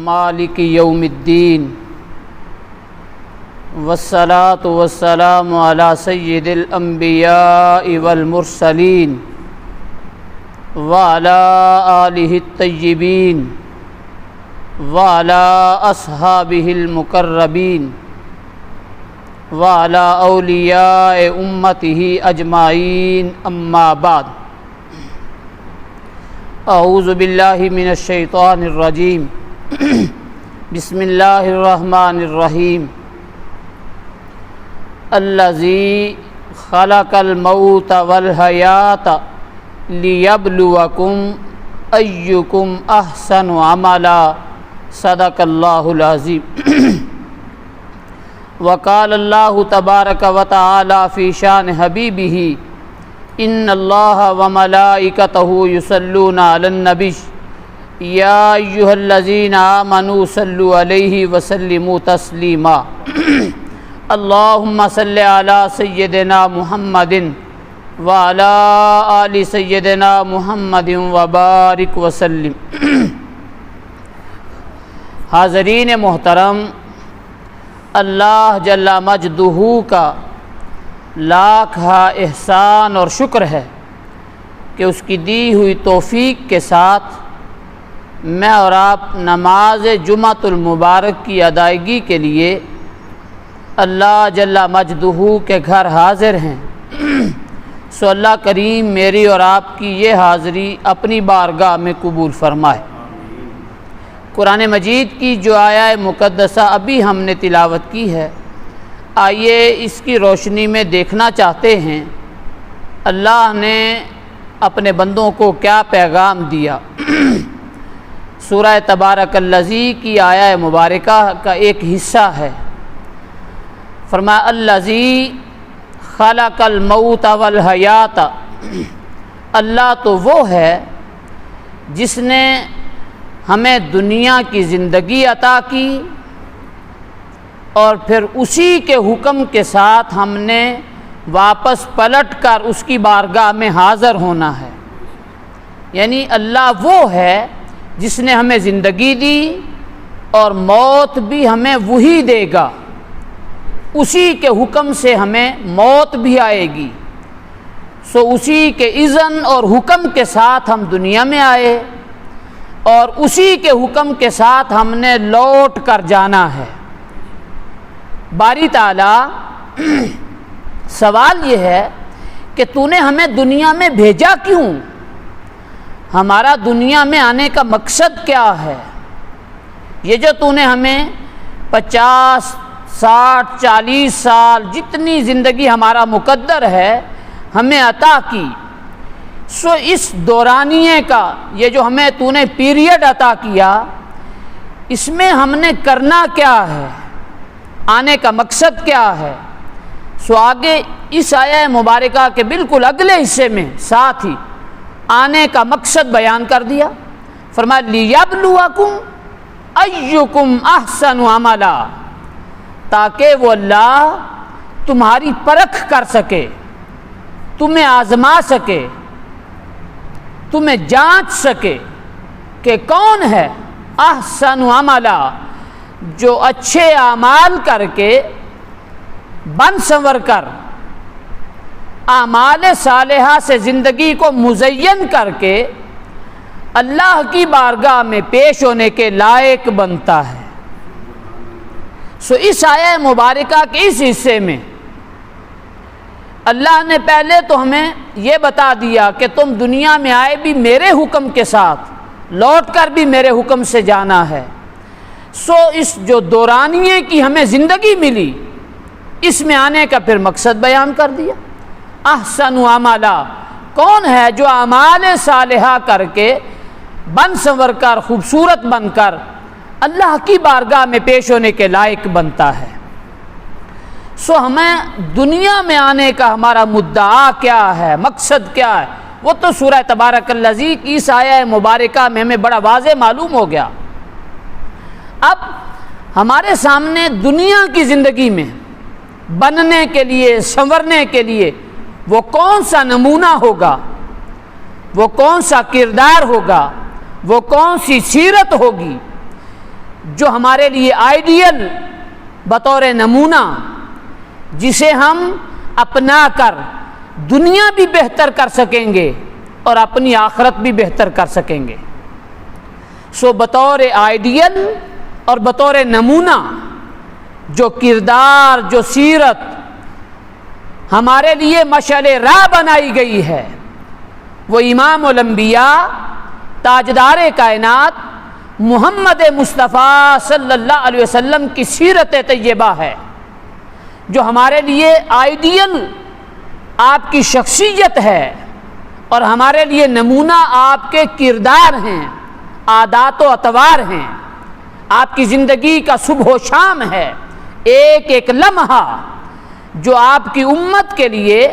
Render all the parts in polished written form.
مالک یوم الدین والصلاة والسلام علی سید الانبیاء والمرسلین وعلی آلہ الطیبین وعلی اصحابہ المقربین وعلی اولیاء امتہ اجمعین، اما بعد۔ اعوذ باللہ من الشیطان الرجیم، بسم اللہ الرحمن الرحیم۔ الذی خلق الموت والحیات لیبلوکم ایکم احسن عملا، صدق اللہ العظیم۔ وقال اللہ تبارک و تعالی فی شان حبیبہ، ان اللہ وملائکتہ یصلون علی النبی یا ایھا الذین آمنوا صلوا علیہ وسلموا تسلیما۔ اللہم صل علی سیدنا محمد وعلی آل سیدنا محمد وبارک وسلم۔ حاضرین محترم، اللہ جل مجدہ کا لاکھ احسان اور شکر ہے کہ اس کی دی ہوئی توفیق کے ساتھ میں اور آپ نماز جمعۃ المبارک کی ادائیگی کے لیے اللہ جل مجدہ کے گھر حاضر ہیں۔ سو اللہ کریم میری اور آپ کی یہ حاضری اپنی بارگاہ میں قبول فرمائے۔ قرآن مجید کی جو آیہ مقدسہ ابھی ہم نے تلاوت کی ہے، آئیے اس کی روشنی میں دیکھنا چاہتے ہیں اللہ نے اپنے بندوں کو کیا پیغام دیا۔ سورہ تبارک الذی کی آیہ مبارکہ کا ایک حصہ ہے۔ فرمایا الذی خلق الموت والحیات، اللہ تو وہ ہے جس نے ہمیں دنیا کی زندگی عطا کی اور پھر اسی کے حکم کے ساتھ ہم نے واپس پلٹ کر اس کی بارگاہ میں حاضر ہونا ہے۔ یعنی اللہ وہ ہے جس نے ہمیں زندگی دی اور موت بھی ہمیں وہی دے گا، اسی کے حکم سے ہمیں موت بھی آئے گی۔ سو اسی کے اذن اور حکم کے ساتھ ہم دنیا میں آئے اور اسی کے حکم کے ساتھ ہم نے لوٹ کر جانا ہے۔ باری تعالی سوال یہ ہے کہ تو نے ہمیں دنیا میں بھیجا کیوں؟ ہمارا دنیا میں آنے کا مقصد کیا ہے؟ یہ جو تو نے ہمیں 50، 60، 40 سال جتنی زندگی ہمارا مقدر ہے ہمیں عطا کی، سو اس دورانیے کا یہ جو ہمیں تو نے پیریڈ عطا کیا، اس میں ہم نے کرنا کیا ہے، آنے کا مقصد کیا ہے؟ سو آگے اس آیہ مبارکہ کے بالکل اگلے حصے میں ساتھ ہی آنے کا مقصد بیان کر دیا۔ فرمایا لیبلوکم ایکم احسن عملا، تاکہ وہ اللہ تمہاری پرکھ کر سکے، تمہیں آزما سکے، تمہیں جانچ سکے کہ کون ہے احسن عملا، جو اچھے اعمال کر کے بن سنور کر اعمال صالحہ سے زندگی کو مزین کر کے اللہ کی بارگاہ میں پیش ہونے کے لائق بنتا ہے۔ سو اس آیہ مبارکہ کے اس حصے میں اللہ نے پہلے تو ہمیں یہ بتا دیا کہ تم دنیا میں آئے بھی میرے حکم کے ساتھ، لوٹ کر بھی میرے حکم سے جانا ہے۔ سو اس جو دورانیے کی ہمیں زندگی ملی، اس میں آنے کا پھر مقصد بیان کر دیا۔ احسن عملا، کون ہے جو اعمال صالحہ کر کے بن سنور کر خوبصورت بن کر اللہ کی بارگاہ میں پیش ہونے کے لائق بنتا ہے۔ سو ہمیں دنیا میں آنے کا ہمارا مدعا کیا ہے، مقصد کیا ہے، وہ تو سورہ تبارک الذی کی اس آیہ مبارکہ میں ہمیں بڑا واضح معلوم ہو گیا۔ اب ہمارے سامنے دنیا کی زندگی میں بننے کے لیے، سنورنے کے لیے وہ کون سا نمونہ ہوگا، وہ کون سا کردار ہوگا، وہ کون سی سیرت ہوگی جو ہمارے لیے آئیڈیل بطور نمونہ، جسے ہم اپنا کر دنیا بھی بہتر کر سکیں گے اور اپنی آخرت بھی بہتر کر سکیں گے۔ سو بطور آئیڈیل اور بطور نمونہ جو کردار، جو سیرت ہمارے لیے مشعل راہ بنائی گئی ہے، وہ امام الانبیاء، تاجدار کائنات محمد مصطفیٰ صلی اللہ علیہ وسلم کی سیرت طیبہ ہے، جو ہمارے لیے آئیڈیل آپ کی شخصیت ہے اور ہمارے لیے نمونہ آپ کے کردار ہیں، عادات و اطوار ہیں، آپ کی زندگی کا صبح و شام ہے، ایک ایک لمحہ جو آپ کی امت کے لیے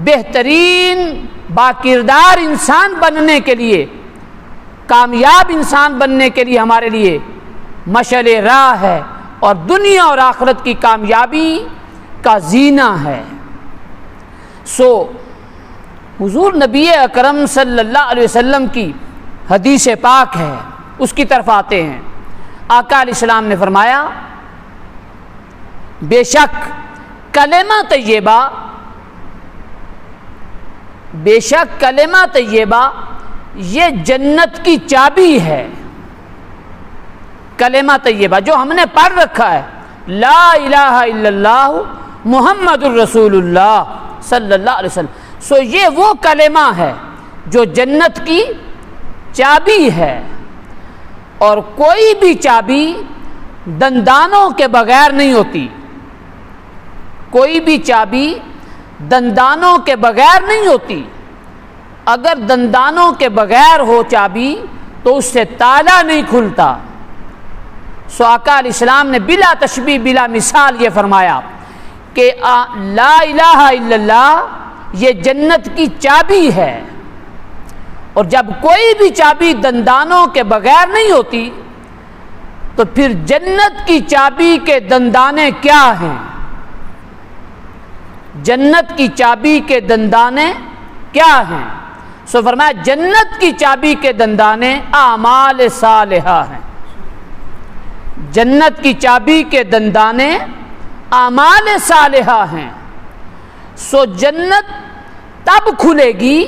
بہترین باکردار انسان بننے کے لیے، کامیاب انسان بننے کے لیے ہمارے لیے مشعل راہ ہے اور دنیا اور آخرت کی کامیابی کا زینہ ہے۔ سو حضور نبی اکرم صلی اللہ علیہ وسلم کی حدیث پاک ہے، اس کی طرف آتے ہیں۔ آقا علیہ السلام نے فرمایا، بے شک کلمہ طیبہ یہ جنت کی چابی ہے۔ کلمہ طیبہ جو ہم نے پڑھ رکھا ہے، لا الہ الا اللہ محمد الرسول اللہ صلی اللہ علیہ وسلم، سو یہ وہ کلمہ ہے جو جنت کی چابی ہے، اور کوئی بھی چابی دندانوں کے بغیر نہیں ہوتی، کوئی بھی چابی دندانوں کے بغیر نہیں ہوتی۔ اگر دندانوں کے بغیر ہو چابی تو اس سے تالا نہیں کھلتا۔ سو آقا علیہ السلام نے بلا تشبیہ بلا مثال یہ فرمایا کہ لا الہ الا اللہ یہ جنت کی چابی ہے، اور جب کوئی بھی چابی دندانوں کے بغیر نہیں ہوتی تو پھر جنت کی چابی کے دندانے کیا ہیں؟ جنت کی چابی کے دندانے کیا ہیں؟ سو فرمایا جنت کی چابی کے دندانے اعمال صالحہ ہیں۔ جنت کی چابی کے دندانے اعمال صالحہ ہیں۔ سو جنت تب کھلے گی،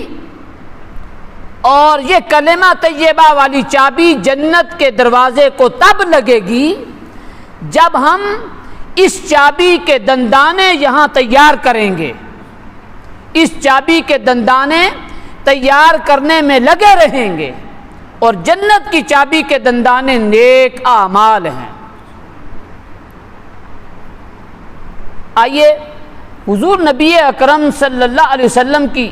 اور یہ کلمہ طیبہ والی چابی جنت کے دروازے کو تب لگے گی جب ہم اس چابی کے دندانے یہاں تیار کریں گے، اس چابی کے دندانے تیار کرنے میں لگے رہیں گے، اور جنت کی چابی کے دندانے نیک اعمال ہیں۔ آئیے حضور نبی اکرم صلی اللہ علیہ وسلم کی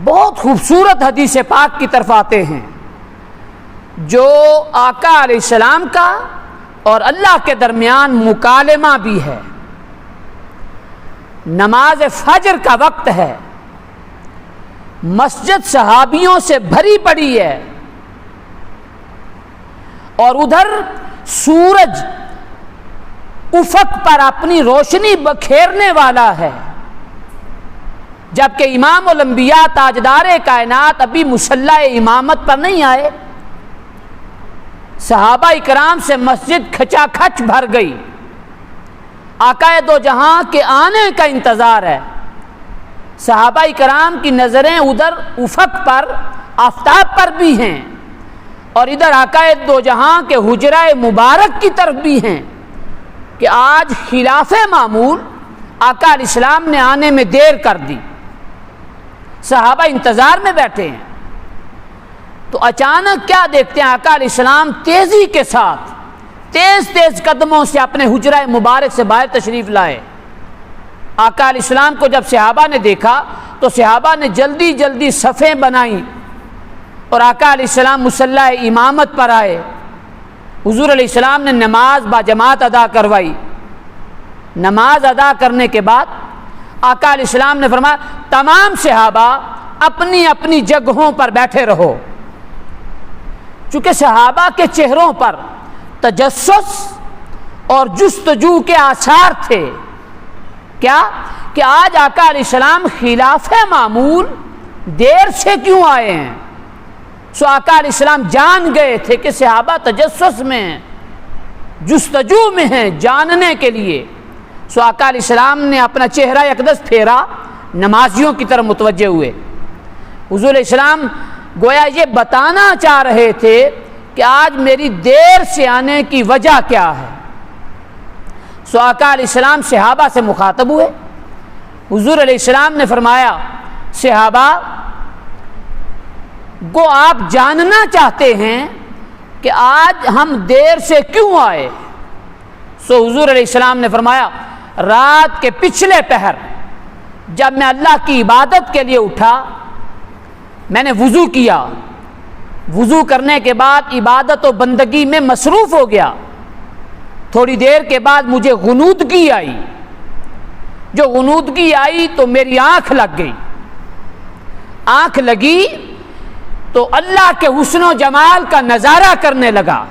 بہت خوبصورت حدیث پاک کی طرف آتے ہیں، جو آقا علیہ السلام کا اور اللہ کے درمیان مکالمہ بھی ہے۔ نماز فجر کا وقت ہے، مسجد صحابیوں سے بھری پڑی ہے، اور ادھر سورج افق پر اپنی روشنی بکھیرنے والا ہے، جبکہ امام الانبیاء تاجدار کائنات ابھی مصلی امامت پر نہیں آئے۔ صحابہ اکرام سے مسجد کھچا کھچ بھر گئی، آقا دو جہاں کے آنے کا انتظار ہے۔ صحابہ اکرام کی نظریں ادھر افق پر، آفتاب پر بھی ہیں، اور ادھر آقا دو جہاں کے حجرہ مبارک کی طرف بھی ہیں کہ آج خلاف معمول آقا علیہ السلام نے آنے میں دیر کر دی۔ صحابہ انتظار میں بیٹھے ہیں، تو اچانک کیا دیکھتے ہیں؟ آقا علیہ السلام تیزی کے ساتھ تیز قدموں سے اپنے حجرہ مبارک سے باہر تشریف لائے۔ آقا علیہ السلام کو جب صحابہ نے دیکھا تو صحابہ نے جلدی صفیں بنائیں، اور آقا علیہ السلام مصلی امامت پر آئے۔ حضور علیہ السلام نے نماز با جماعت ادا کروائی۔ نماز ادا کرنے کے بعد آقا علیہ السلام نے فرمایا تمام صحابہ اپنی اپنی جگہوں پر بیٹھے رہو۔ چونکہ صحابہ کے چہروں پر تجسس اور جستجو کے آثار تھے. کیا کہ آج آقا علیہ السلام خلاف معمول دیر سے کیوں آئے ہیں؟ سو آقا علیہ السلام جان گئے تھے کہ صحابہ تجسس میں ہیں، جستجو میں ہیں جاننے کے لیے. سو آقا علیہ السلام نے اپنا چہرہ اقدس پھیرا، نمازیوں کی طرف متوجہ ہوئے. حضور علیہ السلام گویا یہ بتانا چاہ رہے تھے کہ آج میری دیر سے آنے کی وجہ کیا ہے. سو آقا علیہ السلام صحابہ سے مخاطب ہوئے. حضور علیہ السلام نے فرمایا صحابہ گو آپ جاننا چاہتے ہیں کہ آج ہم دیر سے کیوں آئے. سو حضور علیہ السلام نے فرمایا رات کے پچھلے پہر جب میں اللہ کی عبادت کے لیے اٹھا، میں نے وضو کیا، وضو کرنے کے بعد عبادت و بندگی میں مصروف ہو گیا. تھوڑی دیر کے بعد مجھے غنودگی آئی. جو غنودگی آئی تو میری آنکھ لگ گئی. آنکھ لگی تو اللہ کے حسن و جمال کا نظارہ کرنے لگا،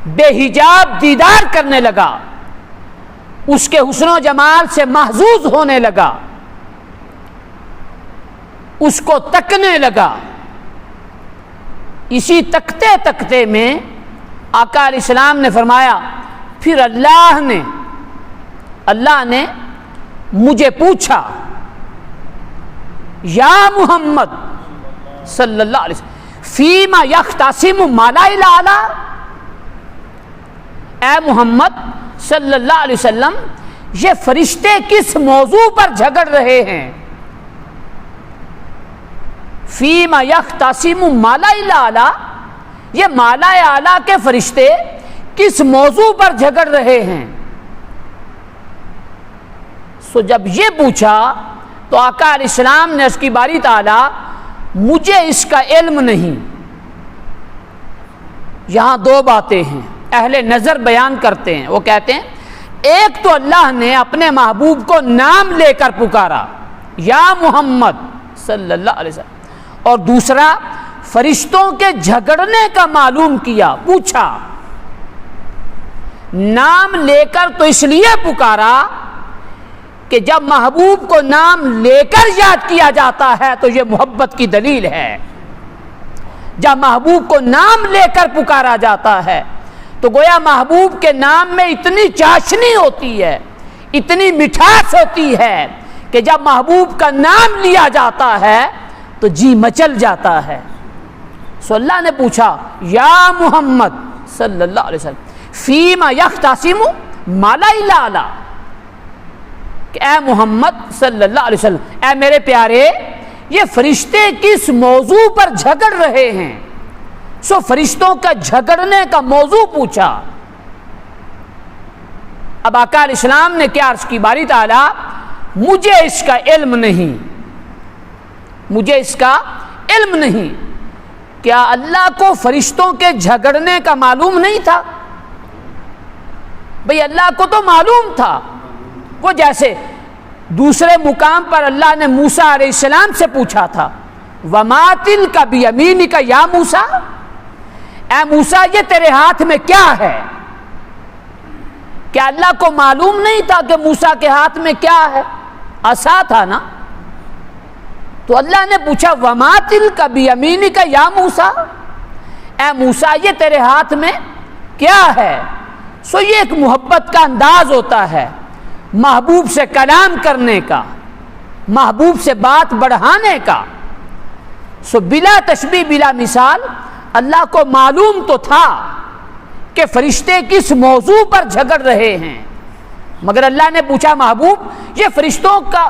بے حجاب دیدار کرنے لگا، اس کے حسن و جمال سے محظوظ ہونے لگا، اس کو تکنے لگا. اسی تکتے تکتے میں آقا علیہ السلام نے فرمایا پھر اللہ نے مجھے پوچھا یا محمد صلی اللہ علیہ وسلم فیما یختصم مالائی الاعلی، اے محمد صلی اللہ علیہ وسلم یہ فرشتے کس موضوع پر جھگڑ رہے ہیں؟ فیما یختصم مالائی الاعلی، یہ مالائے اعلیٰ کے فرشتے کس موضوع پر جھگڑ رہے ہیں؟ سو جب یہ پوچھا تو آقا علیہ السلام نے اس کی باری تعالی مجھے اس کا علم نہیں. یہاں دو باتیں ہیں اہل نظر بیان کرتے ہیں. وہ کہتے ہیں ایک تو اللہ نے اپنے محبوب کو نام لے کر پکارا یا محمد صلی اللہ علیہ وسلم، اور دوسرا فرشتوں کے جھگڑنے کا معلوم کیا، پوچھا. نام لے کر تو اس لیے پکارا کہ جب محبوب کو نام لے کر یاد کیا جاتا ہے تو یہ محبت کی دلیل ہے. جب محبوب کو نام لے کر پکارا جاتا ہے تو گویا محبوب کے نام میں اتنی چاشنی ہوتی ہے، اتنی مٹھاس ہوتی ہے کہ جب محبوب کا نام لیا جاتا ہے تو جی مچل جاتا ہے. سو اللہ نے پوچھا یا محمد صلی اللہ علیہ وسلم فیما یختصم مالائی الاعلی، کہ اے محمد صلی اللہ علیہ وسلم، اے میرے پیارے یہ فرشتے کس موضوع پر جھگڑ رہے ہیں؟ سو فرشتوں کا جھگڑنے کا موضوع پوچھا. اب آقا علیہ السلام نے کیا عرض کی باری تعالی مجھے اس کا علم نہیں، مجھے اس کا علم نہیں. کیا اللہ کو فرشتوں کے جھگڑنے کا معلوم نہیں تھا؟ بھئی اللہ کو تو معلوم تھا. وہ جیسے دوسرے مقام پر اللہ نے موسیٰ علیہ السلام سے پوچھا تھا وَمَا تِلْكَ بِيَمِينِكَ يَا موسیٰ، اے موسیٰ یہ تیرے ہاتھ میں کیا ہے؟ کیا اللہ کو معلوم نہیں تھا کہ موسیٰ کے ہاتھ میں کیا ہے؟ عصا تھا نا. تو اللہ نے پوچھا وَمَا تِلْكَ بِيَمِينِكَ يَا موسیٰ، اے موسیٰ یہ تیرے ہاتھ میں کیا ہے؟ سو یہ ایک محبت کا انداز ہوتا ہے محبوب سے کلام کرنے کا، محبوب سے بات بڑھانے کا. سو بلا تشبیہ بلا مثال اللہ کو معلوم تو تھا کہ فرشتے کس موضوع پر جھگڑ رہے ہیں، مگر اللہ نے پوچھا محبوب یہ فرشتوں کا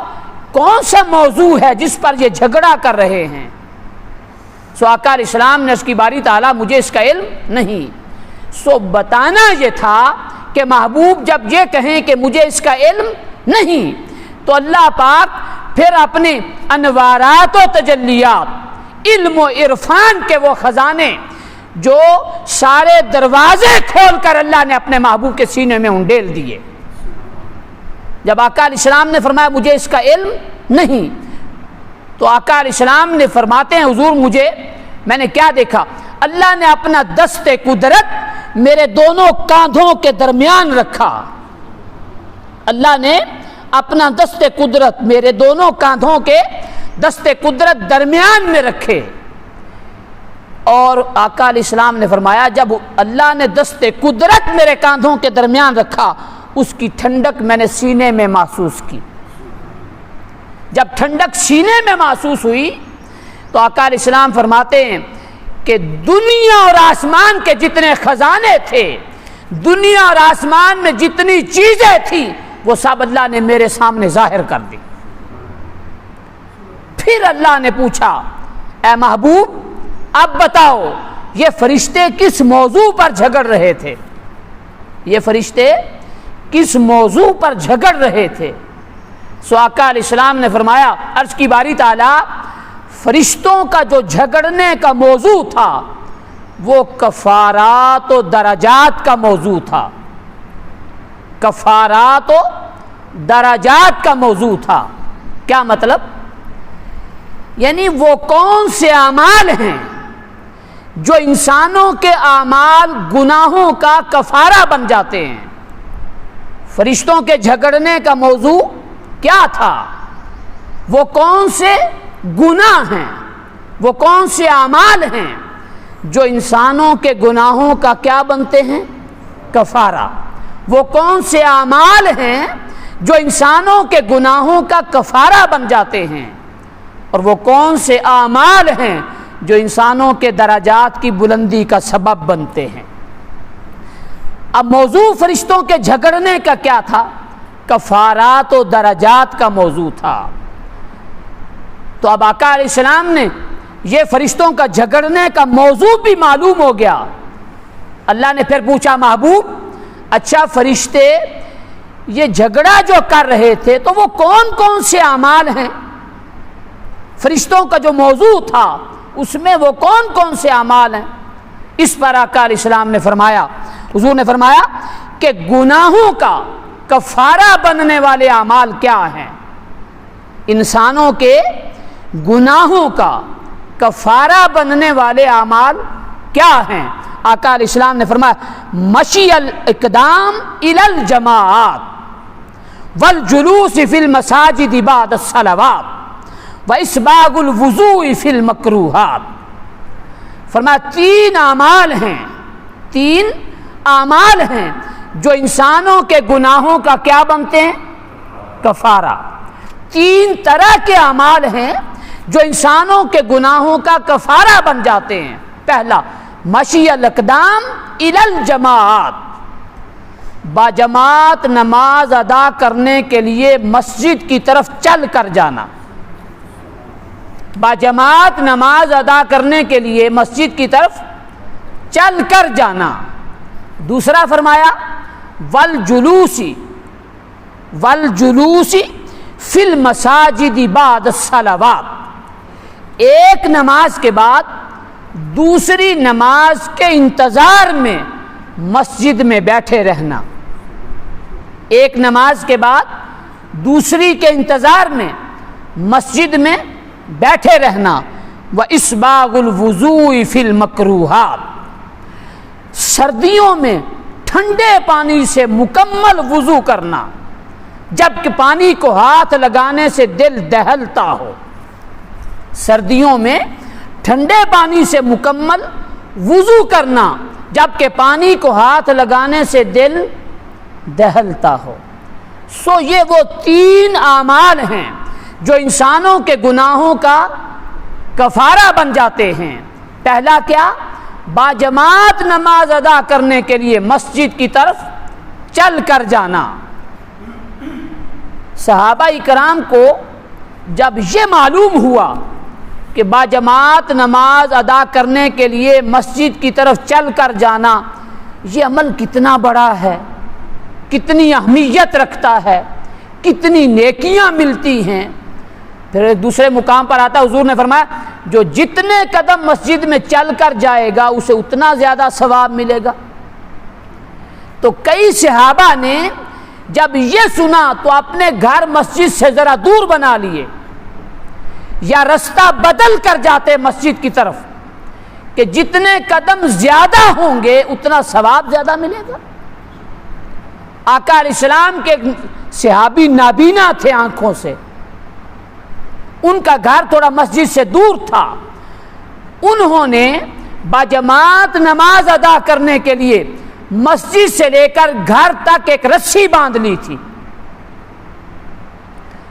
کون سا موضوع ہے جس پر یہ جھگڑا کر رہے ہیں؟ سو آقا علیہ السلام نے اس کی باری تعالی مجھے اس کا علم نہیں. سو بتانا یہ تھا کہ محبوب جب یہ کہیں کہ مجھے اس کا علم نہیں تو اللہ پاک پھر اپنے انوارات و تجلیات، علم و عرفان کے وہ خزانے جو سارے دروازے کھول کر اللہ نے اپنے محبوب کے سینے میں انڈیل دیے. جب آقا علیہ السلام نے فرمایا مجھے اس کا علم نہیں تو آقا علیہ السلام نے فرماتے ہیں حضور میں نے کیا دیکھا؟ اللہ نے اپنا دست قدرت میرے دونوں کاندھوں کے درمیان رکھا۔ اللہ نے اپنا دست قدرت میرے دونوں کاندھوں کے دست قدرت درمیان میں رکھے، اور آقا علیہ السلام نے فرمایا جب اللہ نے دست قدرت میرے کاندھوں کے درمیان رکھا، اس کی ٹھنڈک میں نے سینے میں محسوس کی۔ جب ٹھنڈک سینے میں محسوس ہوئی تو آقا علیہ السلام فرماتے ہیں کہ دنیا اور آسمان کے جتنے خزانے تھے، دنیا اور آسمان میں جتنی چیزیں تھیں، وہ سب اللہ نے میرے سامنے ظاہر کر دی۔ پھر اللہ نے پوچھا اے محبوب اب بتاؤ یہ فرشتے کس موضوع پر جھگڑ رہے تھے؟ یہ فرشتے کس موضوع پر جھگڑ رہے تھے؟ سو آقا علیہ السلام نے فرمایا عرض کی باری تعالیٰ فرشتوں کا جو جھگڑنے کا موضوع تھا وہ کفارات و درجات کا موضوع تھا۔ کفارات و درجات کا موضوع تھا۔ کیا مطلب؟ یعنی وہ کون سے اعمال ہیں جو انسانوں کے اعمال گناہوں کا کفارہ بن جاتے ہیں۔ فرشتوں کے جھگڑنے کا موضوع کیا تھا؟ وہ کون سے گناہ ہیں، وہ کون سے اعمال ہیں جو انسانوں کے گناہوں کا کیا بنتے ہیں؟ کفارہ۔ وہ کون سے اعمال ہیں جو انسانوں کے گناہوں کا کفارہ بن جاتے ہیں، اور وہ کون سے اعمال ہیں جو انسانوں کے درجات کی بلندی کا سبب بنتے ہیں۔ اب موضوع فرشتوں کے جھگڑنے کا کیا تھا؟ کفارات و درجات کا موضوع تھا۔ تو اب آقا علیہ السلام نے یہ فرشتوں کا جھگڑنے کا موضوع بھی معلوم ہو گیا۔ اللہ نے پھر پوچھا محبوب اچھا فرشتے یہ جھگڑا جو کر رہے تھے تو وہ کون کون سے اعمال ہیں؟ فرشتوں کا جو موضوع تھا اس میں وہ کون کون سے اعمال ہیں؟ اس پر آقا علیہ السلام نے فرمایا، حضور نے فرمایا کہ گناہوں کا کفارہ بننے والے اعمال کیا ہیں؟ انسانوں کے گناہوں کا کفارہ بننے والے اعمال کیا ہیں؟ آقا علیہ السلام نے فرمایا مشی الاقدام الی الجماعات والجلوس فی المساجد بعد الصلوات واسباغ الوضوء فی المکروہات۔ فرمایا تین اعمال ہیں جو انسانوں کے گناہوں کا کیا بنتے ہیں؟ کفارہ۔ تین طرح کے اعمال ہیں جو انسانوں کے گناہوں کا کفارہ بن جاتے ہیں۔ پہلا مشی الاقدام الی الجماعات، باجماعت نماز ادا کرنے کے لیے مسجد کی طرف چل کر جانا۔ باجماعت نماز ادا کرنے کے لیے مسجد کی طرف چل کر جانا۔ دوسرا فرمایا والجلوس فی المساجد بعد الصلوات، ایک نماز کے بعد دوسری نماز کے انتظار میں مسجد میں بیٹھے رہنا۔ ایک نماز کے بعد دوسری کے انتظار میں مسجد میں بیٹھے رہنا۔ وَإِسْبَاغُ الْوُضُوءِ فِي الْمَكْرُوهَاتِ، سردیوں میں ٹھنڈے پانی سے مکمل وضو کرنا جبکہ پانی کو ہاتھ لگانے سے دل دہلتا ہو۔ سردیوں میں ٹھنڈے پانی سے مکمل وضو کرنا جبکہ پانی کو ہاتھ لگانے سے دل دہلتا ہو۔ سو یہ وہ تین اعمال ہیں جو انسانوں کے گناہوں کا کفارہ بن جاتے ہیں۔ پہلا کیا؟ باجماعت نماز ادا کرنے کے لیے مسجد کی طرف چل کر جانا۔ صحابہ کرام کو جب یہ معلوم ہوا کہ باجماعت نماز ادا کرنے کے لیے مسجد کی طرف چل کر جانا یہ عمل کتنا بڑا ہے، کتنی اہمیت رکھتا ہے، کتنی نیکیاں ملتی ہیں، پھر ایک دوسرے مقام پر آتا حضور نے فرمایا جو جتنے قدم مسجد میں چل کر جائے گا اسے اتنا زیادہ ثواب ملے گا۔ تو کئی صحابہ نے جب یہ سنا تو اپنے گھر مسجد سے ذرا دور بنا لیے یا رستہ بدل کر جاتے مسجد کی طرف کہ جتنے قدم زیادہ ہوں گے اتنا ثواب زیادہ ملے گا۔ آقا علیہ السلام کے صحابی نابینا تھے آنکھوں سے، ان کا گھر تھوڑا مسجد سے دور تھا، انہوں نے باجماعت نماز ادا کرنے کے لیے مسجد سے لے کر گھر تک ایک رسی باندھ لی تھی،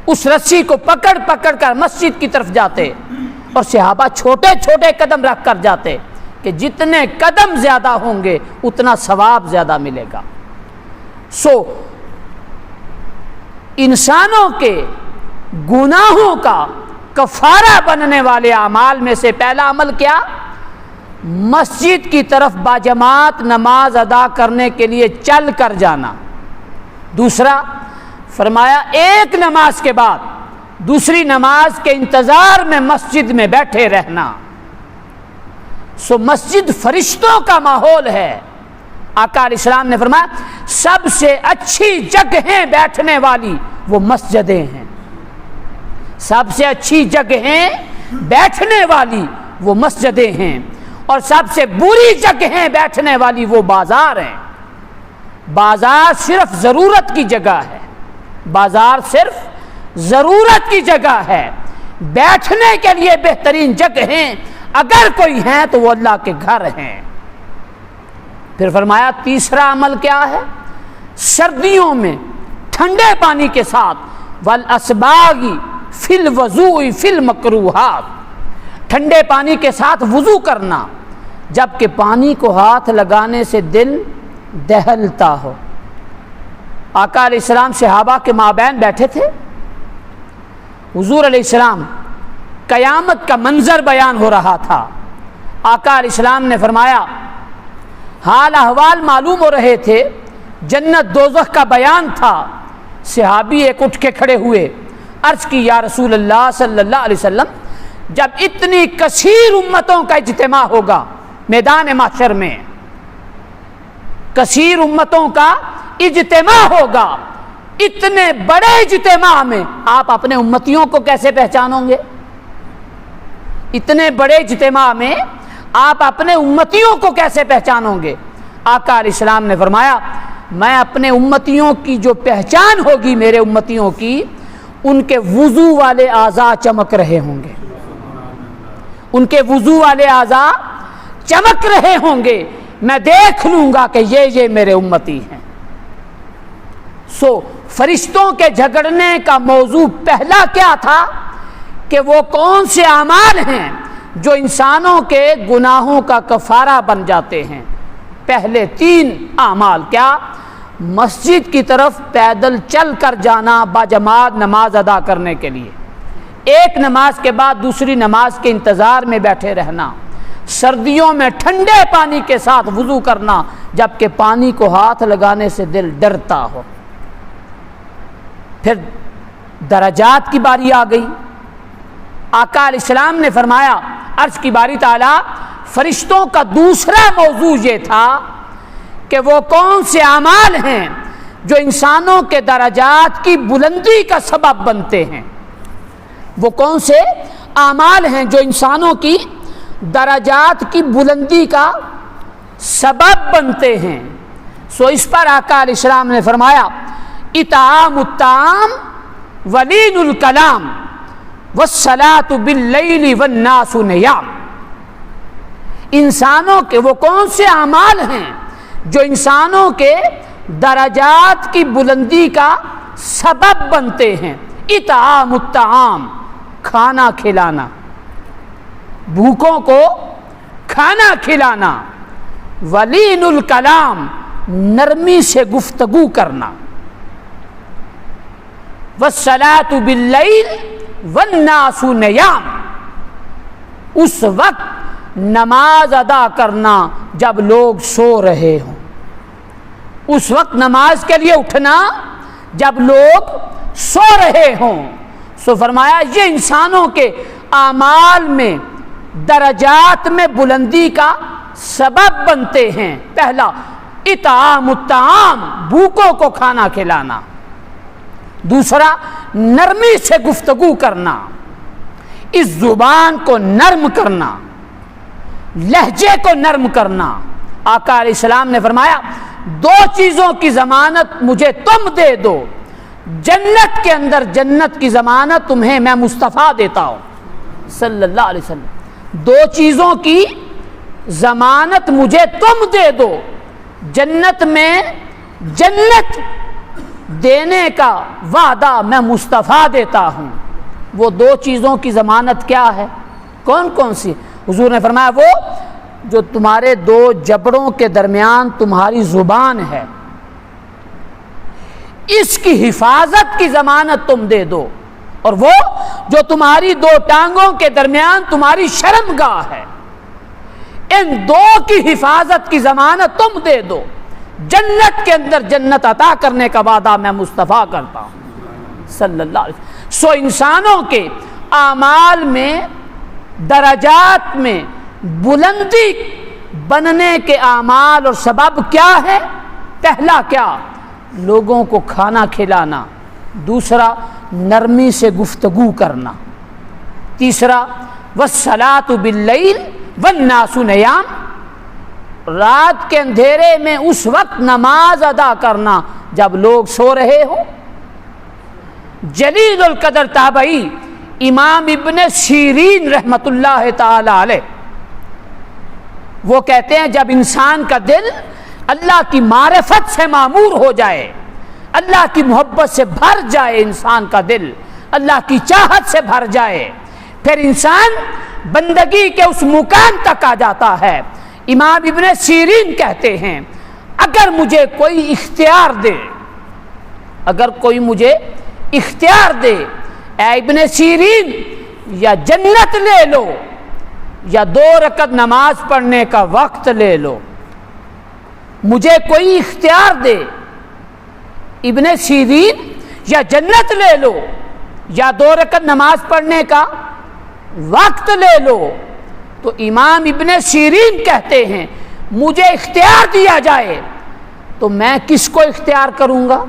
اس رسی کو پکڑ پکڑ کر مسجد کی طرف جاتے اور صحابہ چھوٹے چھوٹے قدم رکھ کر جاتے کہ جتنے قدم زیادہ ہوں گے اتنا ثواب زیادہ ملے گا۔ انسانوں کے گناہوں کا کفارہ بننے والے اعمال میں سے پہلا عمل کیا؟ مسجد کی طرف باجماعت نماز ادا کرنے کے لیے چل کر جانا۔ دوسرا فرمایا ایک نماز کے بعد دوسری نماز کے انتظار میں مسجد میں بیٹھے رہنا۔ مسجد فرشتوں کا ماحول ہے۔ آقا علیہ السلام نے فرمایا سب سے اچھی جگہیں بیٹھنے والی وہ مسجدیں ہیں، سب سے اچھی جگہیں بیٹھنے والی وہ مسجدیں ہیں، اور سب سے بری جگہیں بیٹھنے والی وہ بازار ہیں۔ بازار صرف ضرورت کی جگہ ہے، بازار صرف ضرورت کی جگہ ہے، بیٹھنے کے لیے بہترین جگہیں اگر کوئی ہیں تو وہ اللہ کے گھر ہیں۔ پھر فرمایا تیسرا عمل کیا ہے؟ سردیوں میں ٹھنڈے پانی کے ساتھ والاسباغ فی الوضوء فی المکروہات، ٹھنڈے پانی کے ساتھ وضو کرنا جبکہ پانی کو ہاتھ لگانے سے دل دہلتا ہو۔ آقا علیہ السلام صحابہ کے مابین بیٹھے تھے، حضور علیہ السلام قیامت کا منظر بیان ہو رہا تھا۔ آقا علیہ السلام نے فرمایا حال احوال معلوم ہو رہے تھے، جنت دوزخ کا بیان تھا۔ صحابی ایک اٹھ کے کھڑے ہوئے، عرض کی یا رسول اللہ صلی اللہ علیہ وسلم، جب اتنی کثیر امتوں کا اجتماع ہوگا میدان محشر میں، کثیر امتوں کا اجتماع ہوگا، اتنے بڑے اجتماع میں آپ اپنے امتیوں کو کیسے پہچانو گے؟ اتنے بڑے اجتماع میں آپ اپنے امتیوں کو کیسے پہچانو گے؟ آقا علیہ السلام نے فرمایا میں اپنے امتیوں کی جو پہچان ہوگی، میرے امتیوں کی، ان کے وضو والے اعضاء چمک رہے ہوں گے، ان کے وضو والے اعضاء چمک رہے ہوں گے، میں دیکھ لوں گا کہ یہ میرے امتی ہیں۔ فرشتوں کے جھگڑنے کا موضوع پہلا کیا تھا کہ وہ کون سے اعمال ہیں جو انسانوں کے گناہوں کا کفارہ بن جاتے ہیں۔ پہلے تین اعمال کیا؟ مسجد کی طرف پیدل چل کر جانا باجماعت نماز ادا کرنے کے لیے، ایک نماز کے بعد دوسری نماز کے انتظار میں بیٹھے رہنا، سردیوں میں ٹھنڈے پانی کے ساتھ وضو کرنا جبکہ پانی کو ہاتھ لگانے سے دل ڈرتا ہو۔ پھر درجات کی باری آ گئی۔ آقا علیہ السلام نے فرمایا عرض کی باری تعالیٰ فرشتوں کا دوسرا موضوع یہ تھا کہ وہ کون سے اعمال ہیں جو انسانوں کے درجات کی بلندی کا سبب بنتے ہیں، وہ کون سے اعمال ہیں جو انسانوں کی درجات کی بلندی کا سبب بنتے ہیں۔ اس پر آقا علیہ السلام نے فرمایا اطعام الطعام ولین الکلام والصلاۃ باللیل والناس نیام۔ انسانوں کے وہ کون سے اعمال ہیں جو انسانوں کے درجات کی بلندی کا سبب بنتے ہیں؟ اطعام الطعام، کھانا کھلانا، بھوکوں کو کھانا کھلانا، ولین الکلام، نرمی سے گفتگو کرنا، والصلاۃ باللیل والناس نیام، اس وقت نماز ادا کرنا جب لوگ سو رہے ہوں، اس وقت نماز کے لیے اٹھنا جب لوگ سو رہے ہوں۔ فرمایا یہ انسانوں کے اعمال میں درجات میں بلندی کا سبب بنتے ہیں۔ پہلا اطعام الطعام، بھوکوں کو کھانا کھلانا، دوسرا نرمی سے گفتگو کرنا، اس زبان کو نرم کرنا، لہجے کو نرم کرنا. آقا علیہ السلام نے فرمایا 2 چیزوں کی ضمانت مجھے تم دے دو, جنت کے اندر جنت کی ضمانت تمہیں میں مصطفیٰ دیتا ہوں صلی اللہ علیہ وسلم. 2 چیزوں کی ضمانت مجھے تم دے دو, جنت میں جنت دینے کا وعدہ میں مصطفیٰ دیتا ہوں. وہ 2 چیزوں کی ضمانت کیا ہے؟ کون کون سی؟ حضور نے فرمایا وہ جو تمہارے 2 جبڑوں کے درمیان تمہاری زبان ہے, اس کی حفاظت کی ضمانت تم دے دو, اور وہ جو تمہاری 2 ٹانگوں کے درمیان تمہاری شرمگاہ ہے, ان 2 کی حفاظت کی ضمانت تم دے دو. جنت کے اندر جنت عطا کرنے کا وعدہ میں مصطفیٰ کرتا ہوں صلی اللہ علیہ وسلم. سو انسانوں کے اعمال میں, درجات میں بلندی بننے کے اعمال اور سبب کیا ہے؟ پہلا کیا؟ لوگوں کو کھانا کھلانا. دوسرا نرمی سے گفتگو کرنا. تیسرا والصلاۃ باللیل والناس نیام, رات کے اندھیرے میں اس وقت نماز ادا کرنا جب لوگ سو رہے ہوں. جلیل القدر تابعی امام ابن سیرین رحمت اللہ تعالی علیہ, وہ کہتے ہیں جب انسان کا دل اللہ کی معرفت سے معمور ہو جائے, اللہ کی محبت سے بھر جائے, انسان کا دل اللہ کی چاہت سے بھر جائے, پھر انسان بندگی کے اس مقام تک آ جاتا ہے. امام ابن سیرین کہتے ہیں اگر مجھے کوئی اختیار دے, اگر کوئی مجھے اختیار دے, اے ابن سیرین یا جنت لے لو یا 2 رکعت نماز پڑھنے کا وقت لے لو, مجھے کوئی اختیار دے ابن سیرین یا جنت لے لو یا 2 رکعت نماز پڑھنے کا وقت لے لو, تو امام ابن سیرین کہتے ہیں مجھے اختیار دیا جائے تو میں کس کو اختیار کروں گا؟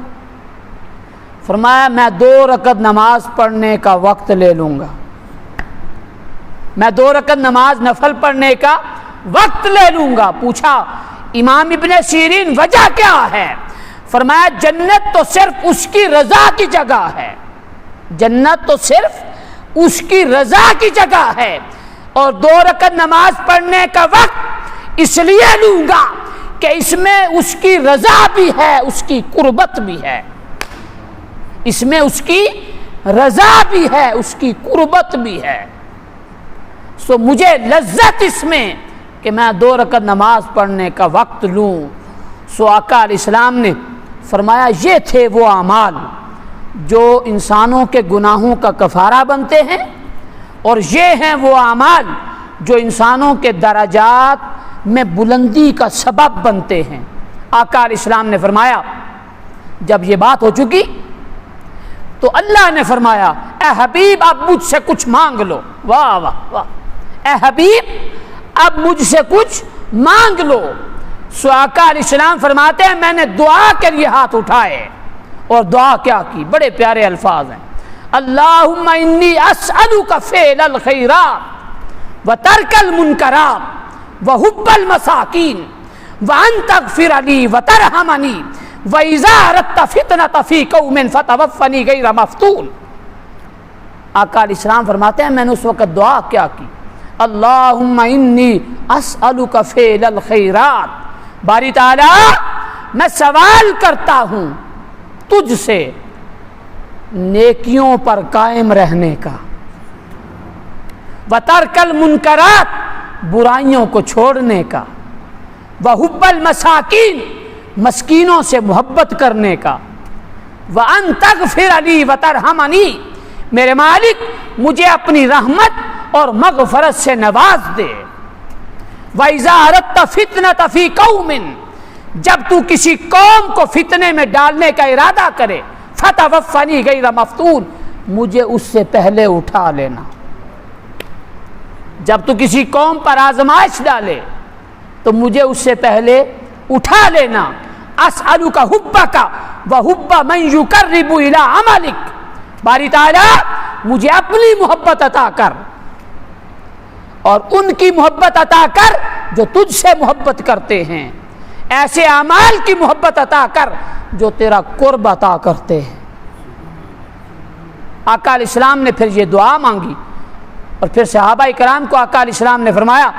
فرمایا میں 2 رکعت نماز پڑھنے کا وقت لے لوں گا, میں 2 رکعت نماز نفل پڑھنے کا وقت لے لوں گا. پوچھا امام ابن سیرین وجہ کیا ہے؟ فرمایا جنت تو صرف اس کی رضا کی جگہ ہے, جنت تو صرف اس کی رضا کی جگہ ہے, اور 2 رکعت نماز پڑھنے کا وقت اس لیے لوں گا کہ اس میں اس کی رضا بھی ہے, اس کی قربت بھی ہے, اس میں اس کی رضا بھی ہے, اس کی قربت بھی ہے. سو مجھے لذت اس میں کہ میں 2 رکعت نماز پڑھنے کا وقت لوں. سو آقا علیہ السلام نے فرمایا یہ تھے وہ اعمال جو انسانوں کے گناہوں کا کفارہ بنتے ہیں, اور یہ ہیں وہ اعمال جو انسانوں کے درجات میں بلندی کا سبب بنتے ہیں. آقا علیہ السلام نے فرمایا جب یہ بات ہو چکی تو اللہ نے فرمایا اے حبیب اب مجھ سے کچھ مانگ لو. واہ واہ واہ, اے حبیب اب مجھ سے کچھ مانگ لو. سو آقا علیہ السلام فرماتے ہیں میں نے دعا کے لیے ہاتھ اٹھائے, اور دعا کیا کی؟ بڑے پیارے الفاظ ہیں, اللہم انی اسألک فعل الخیرات وترک المنکرات وحب المساکین وان تغفر لی وترحمنی وَإِذَا أَرَدْتَ فِتْنَةً فِي قَوْمٍ فَتَوَفَّنِي غَيْرَ مَفْتُونٍ. آقا علیہ السلام فرماتے ہیں میں نے اس وقت دعا کیا کی, اللہم انی اسألک فعل الخیرات, باری تعالیٰ میں سوال کرتا ہوں تجھ سے نیکیوں پر قائم رہنے کا, وَتَرْكَ الْمُنْكَرَاتِ برائیوں کو چھوڑنے کا, وَحُبَّ الْمَسَاكِينِ مسکینوں سے محبت کرنے کا, وَأَن تَغْفِرَ لِي وَتَرْحَمَنِي میرے مالک مجھے اپنی رحمت اور مغفرت سے نواز دے, وَإِذَا أَرَدْتَ فِتْنَةً فِي قَوْمٍ جب تو کسی قوم کو فتنے میں ڈالنے کا ارادہ کرے, فَتَوَفَّنِي غَيْرَ مَفْتُونٍ مجھے اس سے پہلے اٹھا لینا. جب تو کسی قوم پر آزمائش ڈالے تو مجھے اس سے پہلے اٹھا لینا. اسألک حبک وحب من یقرب الی عملک, باری تعالیٰ مجھے اپنی محبت عطا کر اور ان کی محبت عطا کر جو تجھ سے محبت کرتے ہیں، ایسے اعمال کی محبت عطا کر جو تیرا قرب عطا کرتے ہیں۔ آقا علیہ السلام نے پھر یہ دعا مانگی، اور پھر صحابہ کرام کو آقا علیہ السلام نے فرمایا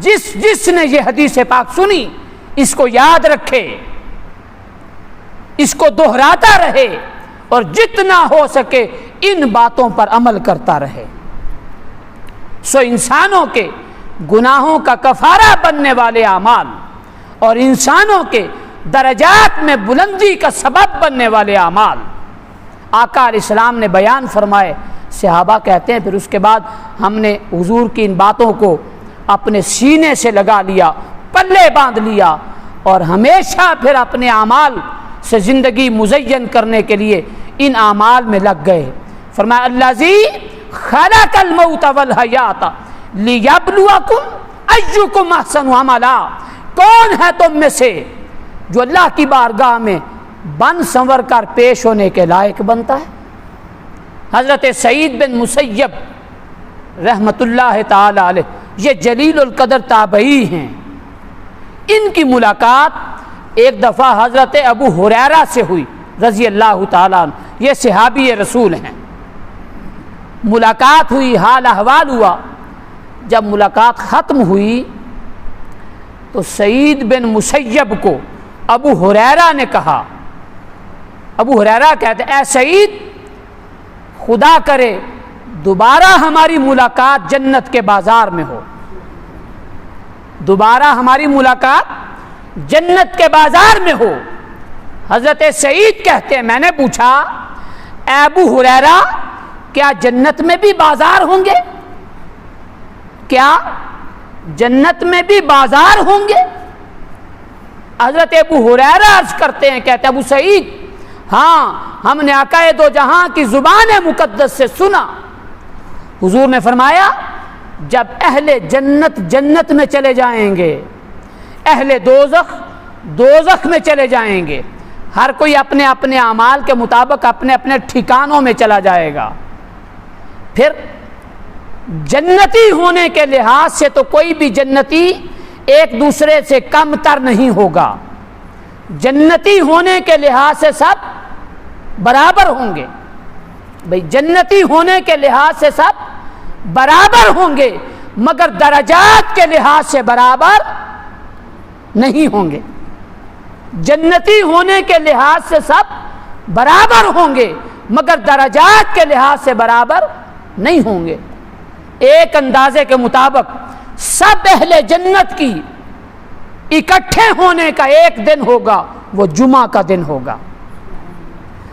جس نے یہ حدیث پاک سنی اس کو یاد رکھے، اس کو دہراتا رہے، اور جتنا ہو سکے ان باتوں پر عمل کرتا رہے، سو انسانوں کے گناہوں کا کفارہ بننے والے اعمال اور انسانوں کے درجات میں بلندی کا سبب بننے والے اعمال آقا علیہ السلام نے بیان فرمائے۔ صحابہ کہتے ہیں پھر اس کے بعد ہم نے حضور کی ان باتوں کو اپنے سینے سے لگا لیا، پلے باندھ لیا، اور ہمیشہ پھر اپنے اعمال سے زندگی مزین کرنے کے لیے ان اعمال میں لگ گئے۔ فرمایا الذی خلق الموت والحیات لیبلوکم ایکم احسن عملا، کون ہے تم میں سے جو اللہ کی بارگاہ میں بن سنور کر پیش ہونے کے لائق بنتا ہے؟ حضرت سعید بن مسیب رحمت اللہ تعالی علیہ، یہ جلیل القدر تابعی ہیں، ان کی ملاقات ایک دفعہ حضرت ابو ہریرہ سے ہوئی رضی اللہ تعالیٰ عنہ، یہ صحابی رسول ہیں۔ ملاقات ہوئی، حال احوال ہوا۔ جب ملاقات ختم ہوئی تو سعید بن مسیب کو ابو ہریرہ نے کہا، ابو ہریرہ کہتے اے سعید، خدا کرے دوبارہ ہماری ملاقات جنت کے بازار میں ہو، دوبارہ ہماری ملاقات جنت کے بازار میں ہو۔ حضرت سعید کہتے ہیں میں نے پوچھا اے ابو ہریرہ، کیا جنت میں بھی بازار ہوں گے؟ کیا جنت میں بھی بازار ہوں گے؟ حضرت ابو ہریرہ عرض کرتے ہیں، کہتے ہیں ابو سعید ہاں، ہم نے آقا دو جہاں کی زبان مقدس سے سنا۔ حضور نے فرمایا جب اہل جنت جنت میں چلے جائیں گے، اہل دوزخ دوزخ میں چلے جائیں گے، ہر کوئی اپنے اپنے اعمال کے مطابق اپنے اپنے ٹھکانوں میں چلا جائے گا، پھر جنتی ہونے کے لحاظ سے تو کوئی بھی جنتی ایک دوسرے سے کم تر نہیں ہوگا، جنتی ہونے کے لحاظ سے سب برابر ہوں گے۔ بھئی جنتی ہونے کے لحاظ سے سب برابر ہوں گے، مگر درجات کے لحاظ سے برابر نہیں ہوں گے۔ جنتی ہونے کے لحاظ سے سب برابر ہوں گے، مگر درجات کے لحاظ سے برابر نہیں ہوں گے۔ ایک اندازے کے مطابق سب اہل جنت کی اکٹھے ہونے کا ایک دن ہوگا، وہ جمعہ کا دن ہوگا۔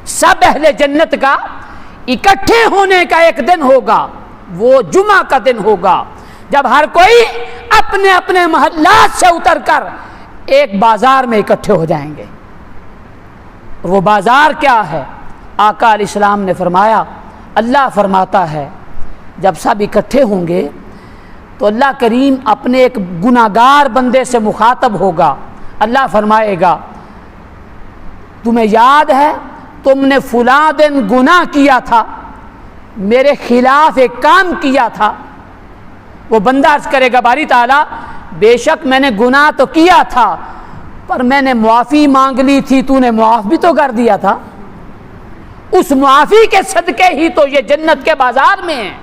سب اہل جنت کا اکٹھے ہونے کا ایک دن ہوگا، وہ جمعہ کا دن ہوگا، جب ہر کوئی اپنے اپنے محلات سے اتر کر ایک بازار میں اکٹھے ہو جائیں گے۔ وہ بازار کیا ہے؟ آقا علیہ السلام نے فرمایا، اللہ فرماتا ہے جب سب اکٹھے ہوں گے تو اللہ کریم اپنے ایک گناہگار بندے سے مخاطب ہوگا۔ اللہ فرمائے گا تمہیں یاد ہے تم نے فلاں دن گناہ کیا تھا، میرے خلاف ایک کام کیا تھا؟ وہ بندہ عرض کرے گا باری تعالیٰ بے شک میں نے گناہ تو کیا تھا، پر میں نے معافی مانگ لی تھی، تو نے معاف بھی تو کر دیا تھا، اس معافی کے صدقے ہی تو یہ جنت کے بازار میں ہیں۔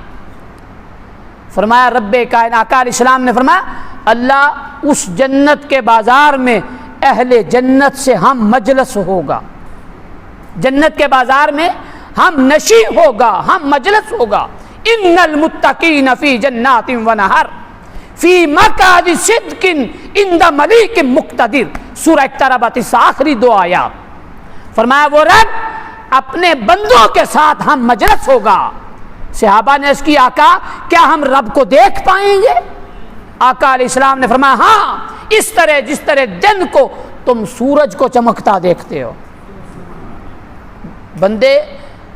فرمایا رب کائنات آقا علیہ السلام نے فرمایا اللہ اس جنت کے بازار میں اہل جنت سے ہم مجلس ہوگا، جنت کے بازار میں ہم نشی ہوگا، ہم مجلس ہوگا۔ ان المتقین فی جنات و نہر فی مقعد صدق عند ملیک مقتدر، سورہ اقتربت اس آخری دو آیات۔ فرمایا وہ رب اپنے بندوں کے ساتھ ہم مجلس ہوگا۔ صحابہ نے اس کی آقا کیا ہم رب کو دیکھ پائیں گے؟ آقا علیہ السلام نے فرمایا ہاں، اس طرح جس طرح دن کو تم سورج کو چمکتا دیکھتے ہو۔ بندے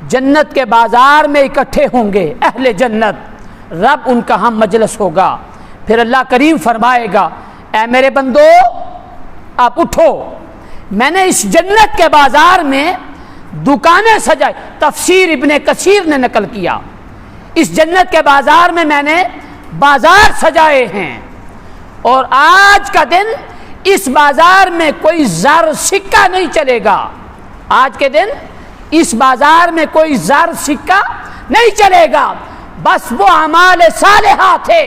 جنت کے بازار میں اکٹھے ہوں گے، اہل جنت، رب ان کا ہم مجلس ہوگا۔ پھر اللہ کریم فرمائے گا اے میرے بندو آپ اٹھو، میں نے اس جنت کے بازار میں دکانیں سجائی۔ تفسیر ابن کثیر نے نقل کیا اس جنت کے بازار میں نے بازار سجائے ہیں، اور آج کا دن اس بازار میں کوئی زر سکہ نہیں چلے گا۔ آج کے دن اس بازار میں کوئی زر سکہ نہیں چلے گا، بس وہ اعمال صالحہ تھے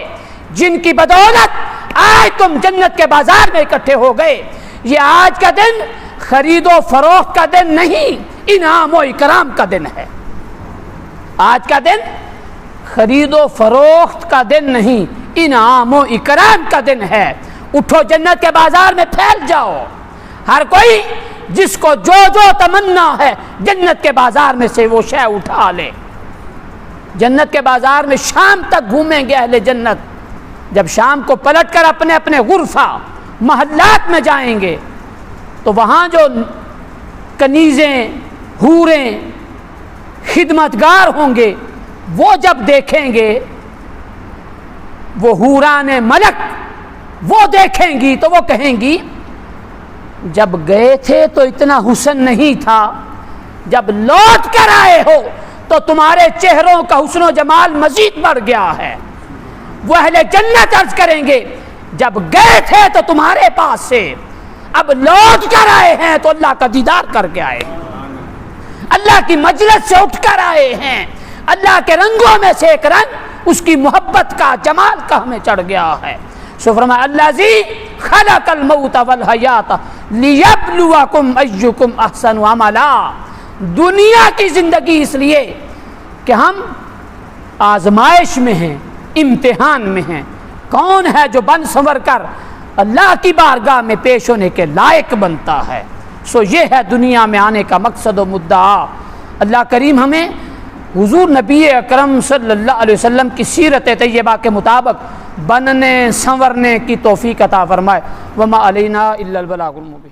جن کی بدولت آج تم جنت کے بازار میں اکٹھے ہو گئے۔ یہ آج کا دن خرید و فروخت کا دن نہیں، انعام و اکرام کا دن ہے۔ آج کا دن خرید و فروخت کا دن نہیں، انعام و اکرام کا دن ہے۔ اٹھو جنت کے بازار میں پھیل جاؤ، ہر کوئی جس کو جو جو تمنا ہے جنت کے بازار میں سے وہ شے اٹھا لے۔ جنت کے بازار میں شام تک گھومیں گے اہل جنت، جب شام کو پلٹ کر اپنے اپنے غرفہ محلات میں جائیں گے تو وہاں جو کنیزیں، حوریں، خدمتگار ہوں گے وہ جب دیکھیں گے، وہ حوران ملک وہ دیکھیں گی تو وہ کہیں گی جب گئے تھے تو اتنا حسن نہیں تھا، جب لوٹ کر آئے ہو تو تمہارے چہروں کا حسن و جمال مزید بڑھ گیا ہے۔ وہ اہل جنت عرض کریں گے جب گئے تھے تو تمہارے پاس سے، اب لوٹ کر آئے ہیں تو اللہ کا دیدار کر کے آئے ہیں، اللہ کی مجلس سے اٹھ کر آئے ہیں، اللہ کے رنگوں میں سے ایک رنگ اس کی محبت کا، جمال کا ہمیں چڑھ گیا ہے۔ سو فرمایا الذی خلق الموت والحیات لیبلوکم ایکم احسن عملا۔ دنیا کی زندگی اس لیے کہ ہم آزمائش میں ہیں، امتحان میں ہیں، کون ہے جو بن سنور کر اللہ کی بارگاہ میں پیش ہونے کے لائق بنتا ہے۔ سو یہ ہے دنیا میں آنے کا مقصد و مدعا۔ اللہ کریم ہمیں حضور نبی اکرم صلی اللہ علیہ وسلم کی سیرت طیبہ کے مطابق بننے سنورنے کی توفیق عطا فرمائے۔ وما علینا الا البلاغ المبین۔